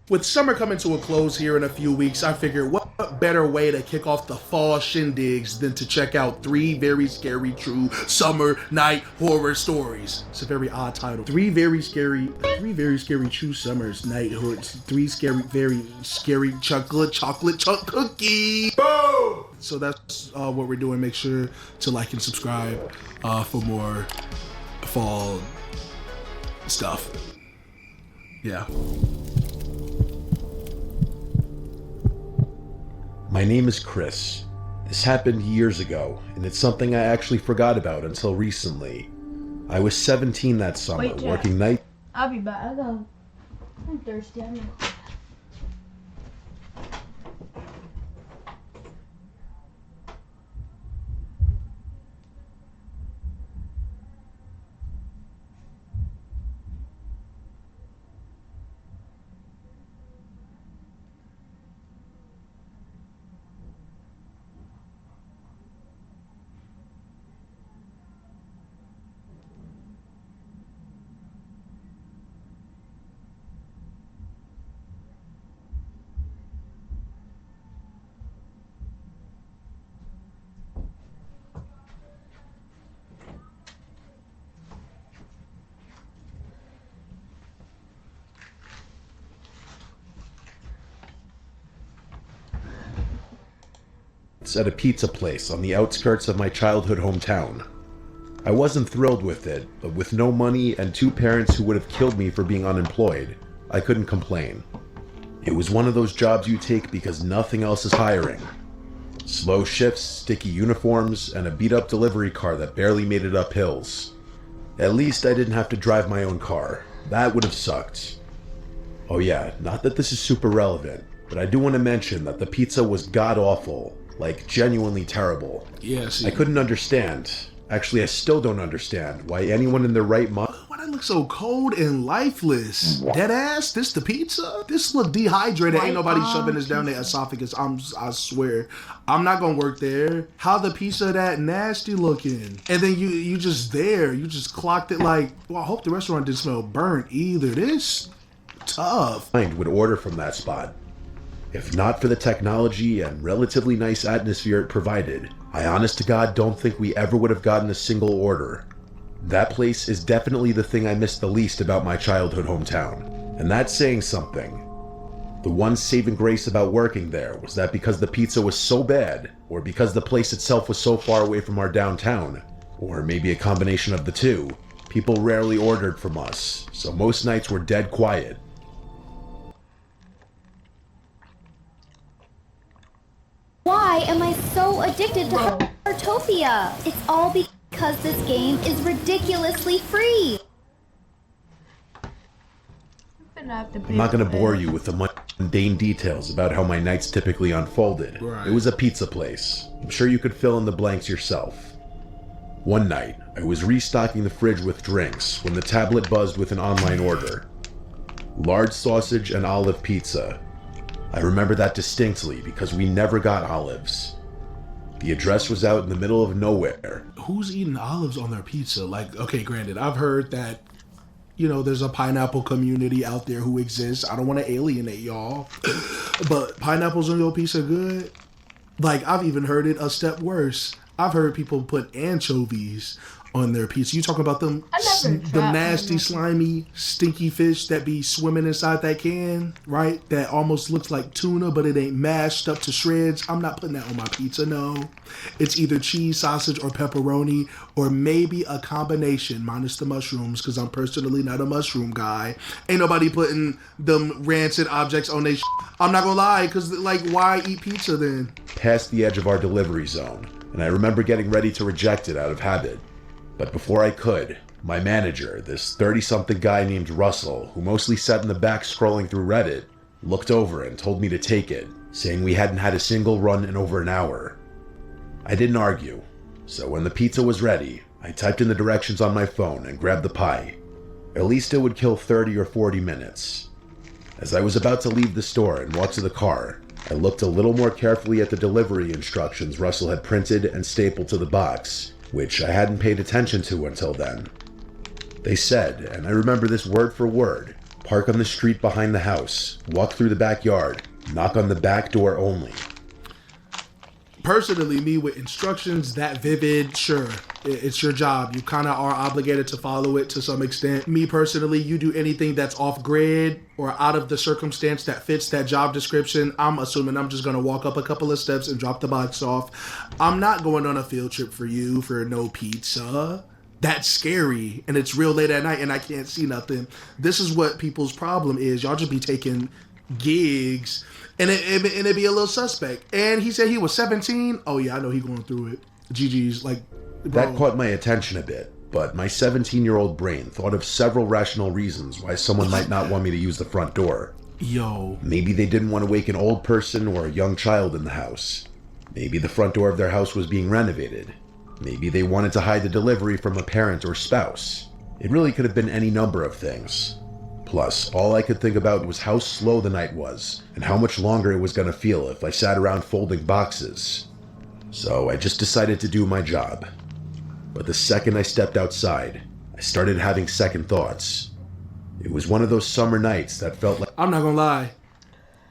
With summer coming to a close here in a few weeks, I figured what better way to kick off the fall shindigs than to check out three very scary true summer night horror stories. It's a very odd title. Three very scary true summers night horror. Three very scary chocolate chunk cookies. Boom! So that's what we're doing. Make sure to like and subscribe for more fall stuff. Yeah. My name is Chris. This happened years ago, and it's something I actually forgot about until recently. I was 17 that summer, working night. I'll be back. I'm thirsty. I'm not. At a pizza place on the outskirts of my childhood hometown. I wasn't thrilled with it, but with no money and two parents who would have killed me for being unemployed, I couldn't complain. It was one of those jobs you take because nothing else is hiring. Slow shifts, sticky uniforms, and a beat-up delivery car that barely made it up hills. At least I didn't have to drive my own car. That would have sucked. Oh yeah, not that this is super relevant, but I do want to mention that the pizza was god-awful. Like, genuinely terrible. Yes. I couldn't understand. Actually, I still don't understand why anyone in their right mind... Why that look so cold and lifeless? Dead ass? This the pizza? This look dehydrated. Ain't nobody shoving this down their esophagus. I swear. I'm not gonna work there. How the pizza that nasty looking? And then you just there. You just clocked it like... Well, I hope the restaurant didn't smell burnt either. This... tough. ...would order from that spot. If not for the technology and relatively nice atmosphere it provided, I honest to God don't think we ever would have gotten a single order. That place is definitely the thing I miss the least about my childhood hometown, and that's saying something. The one saving grace about working there was that because the pizza was so bad, or because the place itself was so far away from our downtown, or maybe a combination of the two, people rarely ordered from us, so most nights were dead quiet. Why am I so addicted to Heartopia? It's all because this game is ridiculously free. I'm not going to bore you with the mundane details about how my nights typically unfolded. Right. It was a pizza place. I'm sure you could fill in the blanks yourself. One night, I was restocking the fridge with drinks when the tablet buzzed with an online order. Large sausage and olive pizza. I remember that distinctly because we never got olives. The address was out in the middle of nowhere. Who's eating olives on their pizza? Like, okay, granted, I've heard that, you know, there's a pineapple community out there who exists. I don't want to alienate y'all, but pineapples on your pizza good? Like, I've even heard it a step worse. I've heard people put anchovies on their pizza. You talking about them nasty, slimy, stinky fish that be swimming inside that can, right? That almost looks like tuna, but it ain't mashed up to shreds. I'm not putting that on my pizza, no. It's either cheese, sausage, or pepperoni, or maybe a combination, minus the mushrooms, because I'm personally not a mushroom guy. Ain't nobody putting them rancid objects on their I'm not gonna lie, because, like, why eat pizza then? Past the edge of our delivery zone, and I remember getting ready to reject it out of habit. But before I could, my manager, this 30-something guy named Russell, who mostly sat in the back scrolling through Reddit, looked over and told me to take it, saying we hadn't had a single run in over an hour. I didn't argue, so when the pizza was ready, I typed in the directions on my phone and grabbed the pie. At least it would kill 30 or 40 minutes. As I was about to leave the store and walk to the car, I looked a little more carefully at the delivery instructions Russell had printed and stapled to the box, which I hadn't paid attention to until then. They said, and I remember this word for word, park on the street behind the house, walk through the backyard, knock on the back door only. Personally, me with instructions that vivid, sure, it's your job. You kind of are obligated to follow it to some extent. Me personally, you do anything that's off grid or out of the circumstance that fits that job description, I'm assuming I'm just going to walk up a couple of steps and drop the box off. I'm not going on a field trip for you for no pizza. That's scary, and it's real late at night, and I can't see nothing. This is what people's problem is. Y'all just be taking gigs, and it'd be a little suspect. And he said he was 17. Oh yeah, I know he going through it. GG's like, bro. That caught my attention a bit, but my 17-year-old brain thought of several rational reasons why someone might not want me to use the front door. Yo. Maybe they didn't want to wake an old person or a young child in the house. Maybe the front door of their house was being renovated. Maybe they wanted to hide the delivery from a parent or spouse. It really could have been any number of things. Plus, all I could think about was how slow the night was, and how much longer it was going to feel if I sat around folding boxes. So I just decided to do my job. But the second I stepped outside, I started having second thoughts. It was one of those summer nights that felt like... I'm not gonna lie.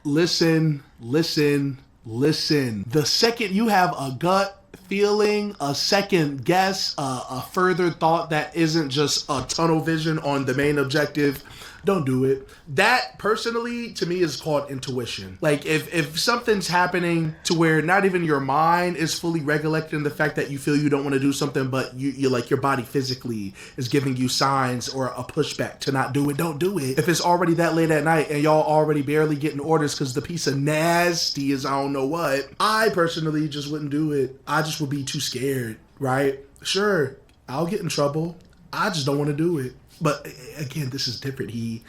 Listen. The second you have a gut feeling, a second guess, a further thought that isn't just a tunnel vision on the main objective, don't do it. That personally to me is called intuition. Like if something's happening to where not even your mind is fully recollecting the fact that you feel you don't want to do something, but you like your body physically is giving you signs or a pushback to not do it, don't do it. If it's already that late at night and y'all already barely getting orders because the pizza nasty as I don't know what, I personally just wouldn't do it. I just would be too scared, right? Sure, I'll get in trouble. I just don't want to do it. But again, this is different. He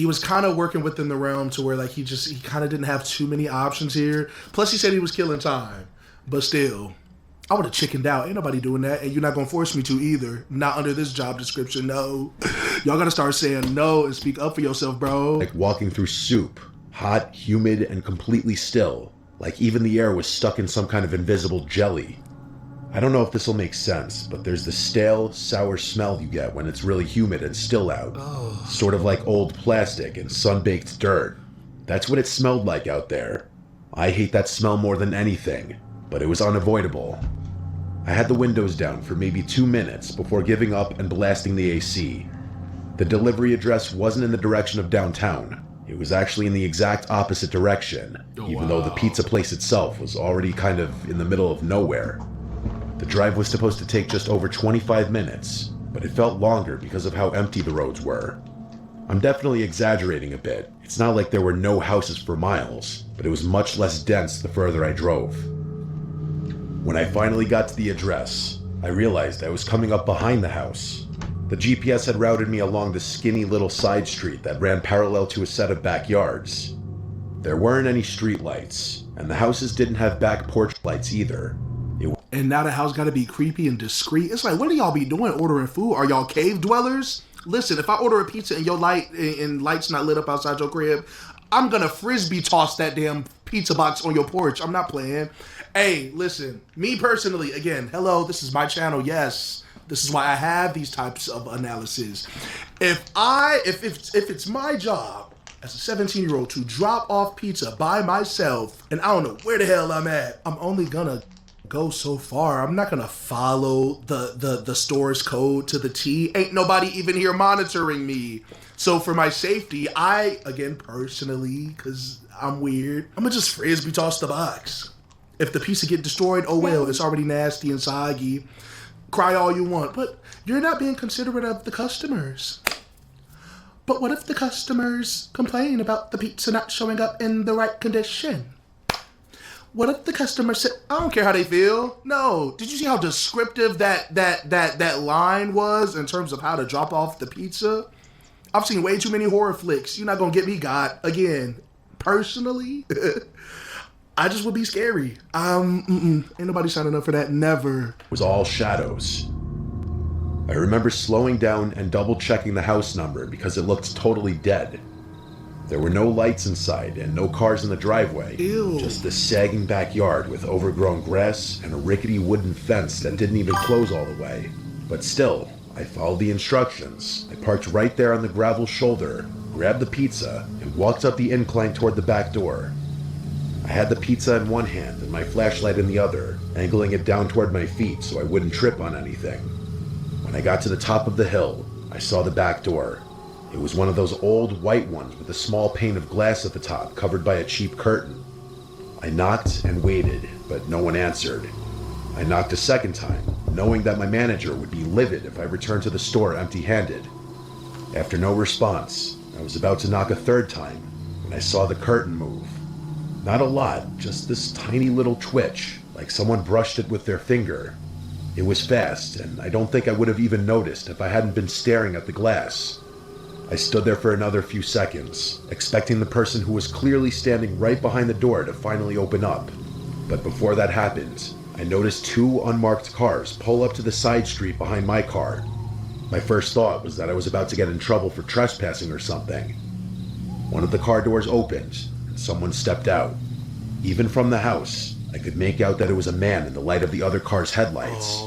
was kind of working within the realm to where like he kind of didn't have too many options here. Plus he said he was killing time. But still, I would have chickened out. Ain't nobody doing that. And you're not going to force me to either. Not under this job description, no. Y'all got to start saying no and speak up for yourself, bro. Like walking through soup, hot, humid, and completely still. Like even the air was stuck in some kind of invisible jelly. I don't know if this will make sense, but there's the stale, sour smell you get when it's really humid and still out. Oh. Sort of like old plastic and sun-baked dirt. That's what it smelled like out there. I hate that smell more than anything, but it was unavoidable. I had the windows down for maybe 2 minutes before giving up and blasting the AC. The delivery address wasn't in the direction of downtown. It was actually in the exact opposite direction, even though the pizza place itself was already kind of in the middle of nowhere. The drive was supposed to take just over 25 minutes, but it felt longer because of how empty the roads were. I'm definitely exaggerating a bit. It's not like there were no houses for miles, but it was much less dense the further I drove. When I finally got to the address, I realized I was coming up behind the house. The GPS had routed me along the skinny little side street that ran parallel to a set of backyards. There weren't any street lights, and the houses didn't have back porch lights either. And now the house got to be creepy and discreet. It's like, what do y'all be doing ordering food? Are y'all cave dwellers? Listen, if I order a pizza and your light's not lit up outside your crib, I'm going to frisbee toss that damn pizza box on your porch. I'm not playing. Hey, listen, me personally, again, hello, this is my channel. Yes, this is why I have these types of analysis. If it's my job as a 17-year-old to drop off pizza by myself and I don't know where the hell I'm at, I'm only gonna go so far. I'm not gonna follow the store's code to the T. Ain't nobody even here monitoring me. So for my safety, I, again, personally, because I'm weird, I'm gonna just frisbee toss the box. If the pizza get destroyed, oh well, it's already nasty and soggy. Cry all you want, but you're not being considerate of the customers. But what if the customers complain about the pizza not showing up in the right condition? What if the customer said, I don't care how they feel. No. Did you see how descriptive that line was in terms of how to drop off the pizza? I've seen way too many horror flicks. You're not going to get me got. Again, personally, I just would be scary. Ain't nobody signing up for that. Never. It was all shadows. I remember slowing down and double checking the house number because it looked totally dead. There were no lights inside and no cars in the driveway. Ew. Just this sagging backyard with overgrown grass and a rickety wooden fence that didn't even close all the way. But still, I followed the instructions. I parked right there on the gravel shoulder, grabbed the pizza, and walked up the incline toward the back door. I had the pizza in one hand and my flashlight in the other, angling it down toward my feet so I wouldn't trip on anything. When I got to the top of the hill, I saw the back door. It was one of those old white ones with a small pane of glass at the top covered by a cheap curtain. I knocked and waited, but no one answered. I knocked a second time, knowing that my manager would be livid if I returned to the store empty-handed. After no response, I was about to knock a third time when I saw the curtain move. Not a lot, just this tiny little twitch, like someone brushed it with their finger. It was fast, and I don't think I would have even noticed if I hadn't been staring at the glass. I stood there for another few seconds, expecting the person who was clearly standing right behind the door to finally open up. But before that happened, I noticed two unmarked cars pull up to the side street behind my car. My first thought was that I was about to get in trouble for trespassing or something. One of the car doors opened, and someone stepped out. Even from the house, I could make out that it was a man in the light of the other car's headlights.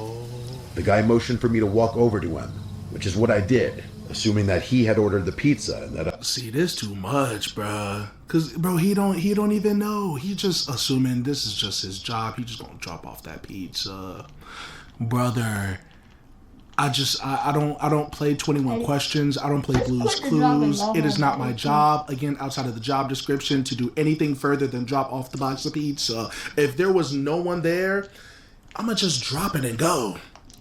The guy motioned for me to walk over to him, which is what I did, assuming that he had ordered the pizza and that See, this too much, bruh. Cause, bro, he don't even know. He just assuming this is just his job. He just gonna drop off that pizza, brother. I don't play 21 Questions. I don't play Blue's Clues. It is not my job, again, outside of the job description, to do anything further than drop off the box of pizza. If there was no one there, I'm gonna just drop it and go.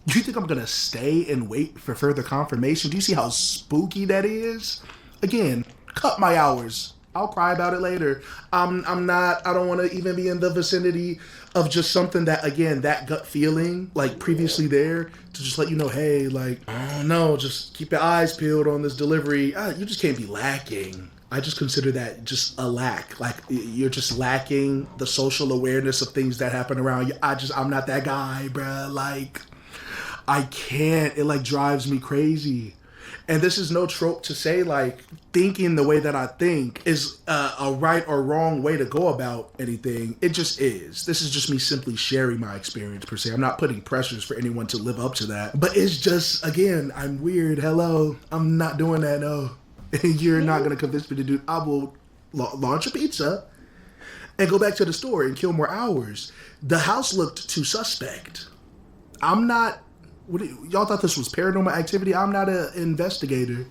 You think I'm gonna stay and wait for further confirmation? Do you see how spooky that is? Again, cut my hours. I'll cry about it later. I don't want to even be in the vicinity of just something that, again, that gut feeling, like previously there, to just let you know, hey, like, I don't know, just keep your eyes peeled on this delivery. You just can't be lacking. I just consider that just a lack. Like, you're just lacking the social awareness of things that happen around you. I'm not that guy, bruh. Like, I can't. It, like, drives me crazy. And this is no trope to say, like, thinking the way that I think is a right or wrong way to go about anything. It just is. This is just me simply sharing my experience, per se. I'm not putting pressures for anyone to live up to that. But it's just, again, I'm weird. Hello. I'm not doing that, no. You're not going to convince me to do it. I will launch a pizza and go back to the store and kill more hours. The house looked too suspect. I'm not... y'all thought this was paranormal activity? I'm not an investigator.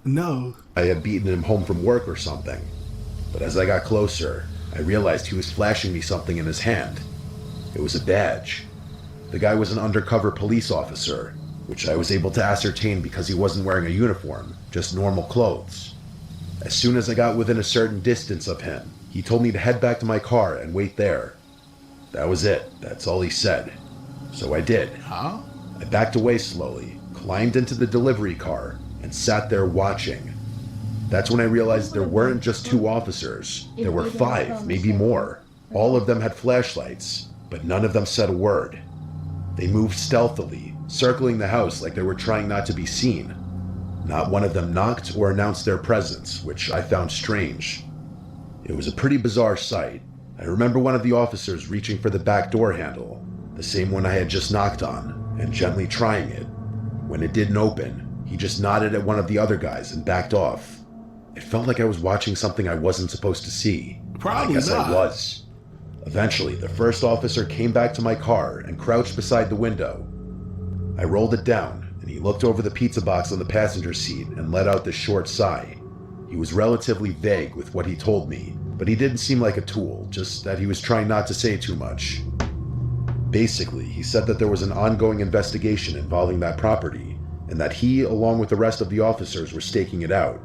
No. I had beaten him home from work or something. But as I got closer, I realized he was flashing me something in his hand. It was a badge. The guy was an undercover police officer, which I was able to ascertain because he wasn't wearing a uniform, just normal clothes. As soon as I got within a certain distance of him, he told me to head back to my car and wait there. That was it. That's all he said. So I did. Huh? I backed away slowly, climbed into the delivery car, and sat there watching. That's when I realized there weren't just two officers. There were 5, maybe more. All of them had flashlights, but none of them said a word. They moved stealthily, circling the house like they were trying not to be seen. Not one of them knocked or announced their presence, which I found strange. It was a pretty bizarre sight. I remember one of the officers reaching for the back door handle, the same one I had just knocked on, and gently trying it. When it didn't open, he just nodded at one of the other guys and backed off. It felt like I was watching something I wasn't supposed to see. Probably I guess not. I was. Eventually, the first officer came back to my car and crouched beside the window. I rolled it down, and he looked over the pizza box on the passenger seat and let out this short sigh. He was relatively vague with what he told me, but he didn't seem like a tool, just that he was trying not to say too much. Basically, he said that there was an ongoing investigation involving that property, and that he, along with the rest of the officers, were staking it out.